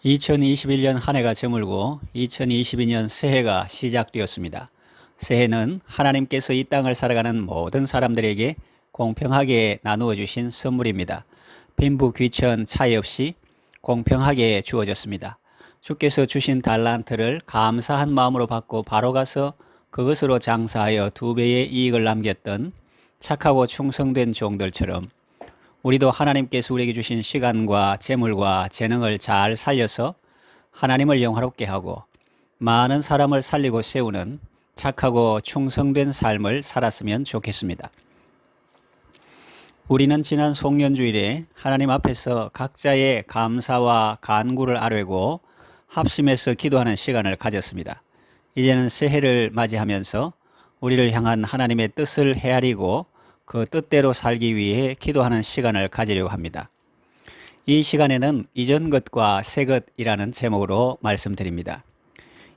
2021년 한 해가 저물고 2022년 새해가 시작되었습니다. 새해는 하나님께서 이 땅을 살아가는 모든 사람들에게 공평하게 나누어 주신 선물입니다. 빈부 귀천 차이 없이 공평하게 주어졌습니다. 주께서 주신 달란트를 감사한 마음으로 받고 바로 가서 그것으로 장사하여 2배의 이익을 남겼던 착하고 충성된 종들처럼 우리도 하나님께서 우리에게 주신 시간과 재물과 재능을 잘 살려서 하나님을 영화롭게 하고 많은 사람을 살리고 세우는 착하고 충성된 삶을 살았으면 좋겠습니다. 우리는 지난 송년주일에 하나님 앞에서 각자의 감사와 간구를 아뢰고 합심해서 기도하는 시간을 가졌습니다. 이제는 새해를 맞이하면서 우리를 향한 하나님의 뜻을 헤아리고 그 뜻대로 살기 위해 기도하는 시간을 가지려고 합니다. 이 시간에는 이전 것과 새 것이라는 제목으로 말씀드립니다.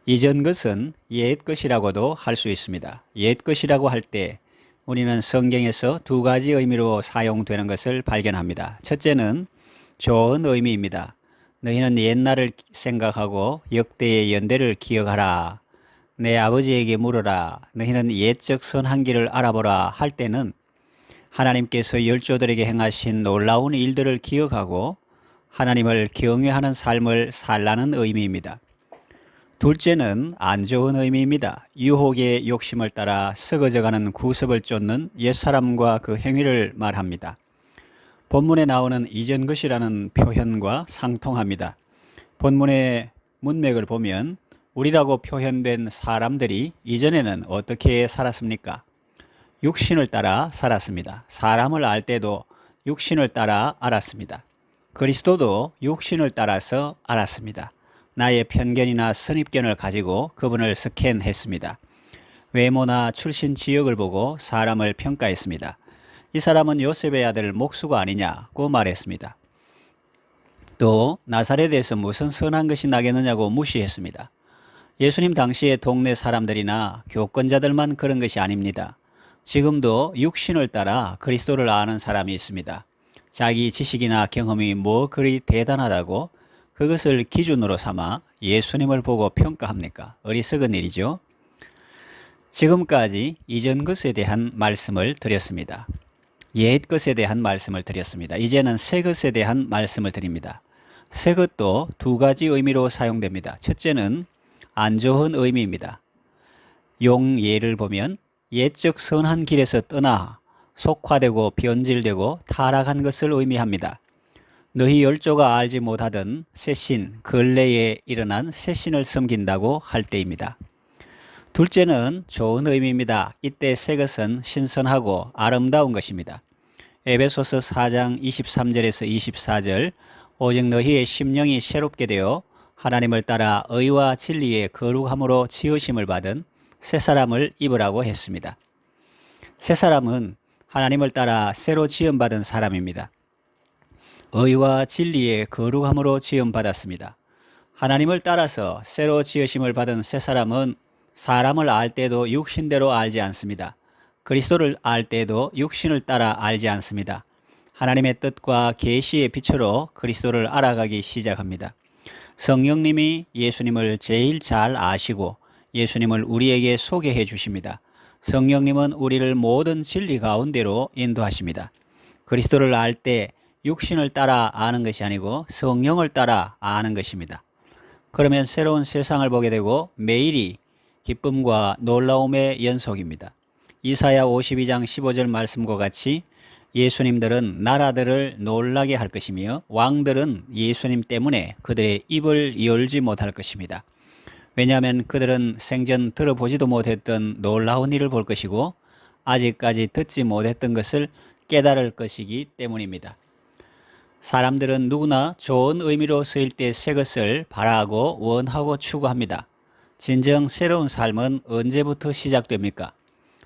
이전 것은 옛 것이라고도 할 수 있습니다. 옛 것이라고 할 때 우리는 성경에서 2가지 의미로 사용되는 것을 발견합니다. 첫째는 좋은 의미입니다. 너희는 옛날을 생각하고 역대의 연대를 기억하라. 내 아버지에게 물어라. 너희는 옛적 선한 길을 알아보라 할 때는 하나님께서 열조들에게 행하신 놀라운 일들을 기억하고 하나님을 경외하는 삶을 살라는 의미입니다. 둘째는 안 좋은 의미입니다. 유혹의 욕심을 따라 썩어져가는 구습을 쫓는 옛사람과 그 행위를 말합니다. 본문에 나오는 이전 것이라는 표현과 상통합니다. 본문의 문맥을 보면 우리라고 표현된 사람들이 이전에는 어떻게 살았습니까? 육신을 따라 살았습니다. 사람을 알 때도 육신을 따라 알았습니다. 그리스도도 육신을 따라서 알았습니다. 나의 편견이나 선입견을 가지고 그분을 스캔했습니다. 외모나 출신 지역을 보고 사람을 평가했습니다. 이 사람은 요셉의 아들 목수가 아니냐고 말했습니다. 또 나사렛에서 무슨 선한 것이 나겠느냐고 무시했습니다. 예수님 당시의 동네 사람들이나 교권자들만 그런 것이 아닙니다. 지금도 육신을 따라 그리스도를 아는 사람이 있습니다. 자기 지식이나 경험이 뭐 그리 대단하다고 그것을 기준으로 삼아 예수님을 보고 평가합니까? 어리석은 일이죠. 지금까지 이전 것에 대한 말씀을 드렸습니다. 옛 것에 대한 말씀을 드렸습니다. 이제는 새 것에 대한 말씀을 드립니다. 새 것도 2가지 의미로 사용됩니다. 첫째는 안 좋은 의미입니다. 용 예를 보면 옛적 선한 길에서 떠나 속화되고 변질되고 타락한 것을 의미합니다. 너희 열조가 알지 못하던 새신, 근래에 일어난 새신을 섬긴다고 할 때입니다. 둘째는 좋은 의미입니다. 이때 새 것은 신선하고 아름다운 것입니다. 에베소서 4장 23절에서 24절 오직 너희의 심령이 새롭게 되어 하나님을 따라 의와 진리의 거룩함으로 지으심을 받은 새 사람을 입으라고 했습니다. 새 사람은 하나님을 따라 새로 지음받은 사람입니다. 의와 진리의 거룩함으로 지음받았습니다. 하나님을 따라서 새로 지으심을 받은 새 사람은 사람을 알 때도 육신대로 알지 않습니다. 그리스도를 알 때도 육신을 따라 알지 않습니다. 하나님의 뜻과 계시의 빛으로 그리스도를 알아가기 시작합니다. 성령님이 예수님을 제일 잘 아시고 예수님을 우리에게 소개해 주십니다. 성령님은 우리를 모든 진리 가운데로 인도하십니다. 그리스도를 알 때 육신을 따라 아는 것이 아니고 성령을 따라 아는 것입니다. 그러면 새로운 세상을 보게 되고 매일이 기쁨과 놀라움의 연속입니다. 이사야 52장 15절 말씀과 같이 예수님들은 나라들을 놀라게 할 것이며 왕들은 예수님 때문에 그들의 입을 열지 못할 것입니다. 왜냐하면 그들은 생전 들어보지도 못했던 놀라운 일을 볼 것이고 아직까지 듣지 못했던 것을 깨달을 것이기 때문입니다. 사람들은 누구나 좋은 의미로 쓰일 때 새 것을 바라고 원하고 추구합니다. 진정 새로운 삶은 언제부터 시작됩니까?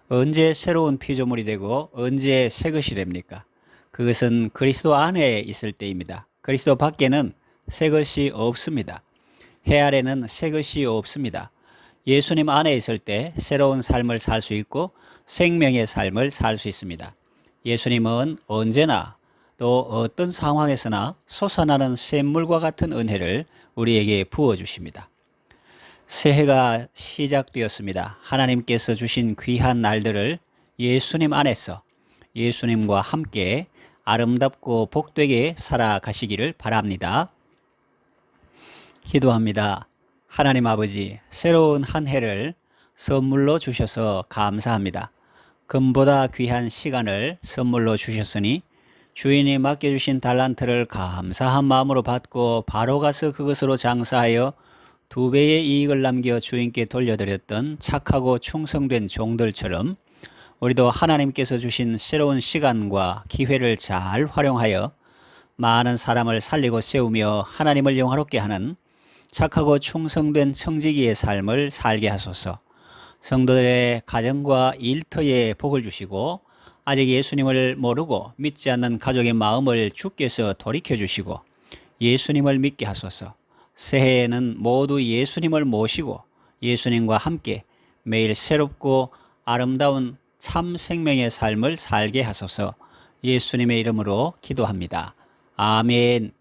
언제 새로운 피조물이 되고 언제 새 것이 됩니까? 그것은 그리스도 안에 있을 때입니다. 그리스도 밖에는 새 것이 없습니다. 해 아래는 새 것이 없습니다. 예수님 안에 있을 때 새로운 삶을 살 수 있고 생명의 삶을 살 수 있습니다. 예수님은 언제나 또 어떤 상황에서나 솟아나는 샘물과 같은 은혜를 우리에게 부어주십니다. 새해가 시작되었습니다. 하나님께서 주신 귀한 날들을 예수님 안에서 예수님과 함께 아름답고 복되게 살아가시기를 바랍니다. 기도합니다. 하나님 아버지, 새로운 한 해를 선물로 주셔서 감사합니다. 금보다 귀한 시간을 선물로 주셨으니 주인이 맡겨주신 달란트를 감사한 마음으로 받고 바로 가서 그것으로 장사하여 2배의 이익을 남겨 주인께 돌려드렸던 착하고 충성된 종들처럼 우리도 하나님께서 주신 새로운 시간과 기회를 잘 활용하여 많은 사람을 살리고 세우며 하나님을 영화롭게 하는 착하고 충성된 청지기의 삶을 살게 하소서. 성도들의 가정과 일터에 복을 주시고 아직 예수님을 모르고 믿지 않는 가족의 마음을 주께서 돌이켜 주시고 예수님을 믿게 하소서. 새해에는 모두 예수님을 모시고 예수님과 함께 매일 새롭고 아름다운 참 생명의 삶을 살게 하소서. 예수님의 이름으로 기도합니다. 아멘.